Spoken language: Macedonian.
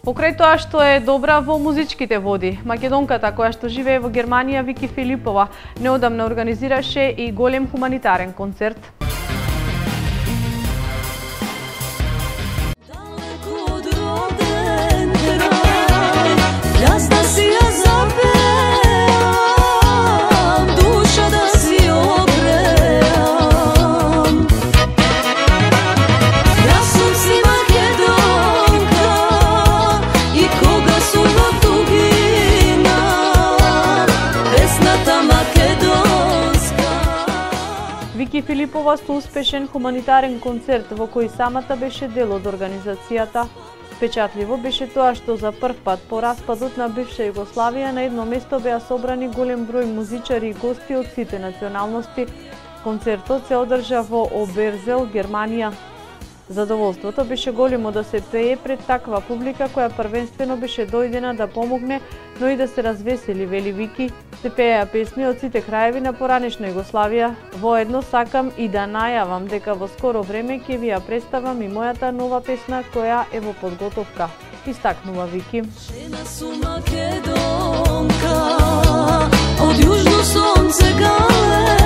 Покрај тоа што е добра во музичките води, македонката која што живее во Германија Вики Филипова неодамна организираше и голем хуманитарен концерт. Вики Филипова со успешен хуманитарен концерт во кој самата беше дел од организацијата. Впечатливо беше тоа што за прв пат по распадот на бивша Југославија на едно место беа собрани голем број музичари и гости од сите националности. Концертот се одржа во Оберзел, Германија. Задоволството беше големо да се пее пред таква публика која првенствено беше дојдена да помогне, но и да се развесели, вели Вики. Се пееа песни од сите краеви на поранешна Југославија. Воедно сакам и да најавам дека во скоро време ќе ви ја представам и мојата нова песна која е во подготовка, истакнува Вики. Жена су македонка, од јужно сонце гале.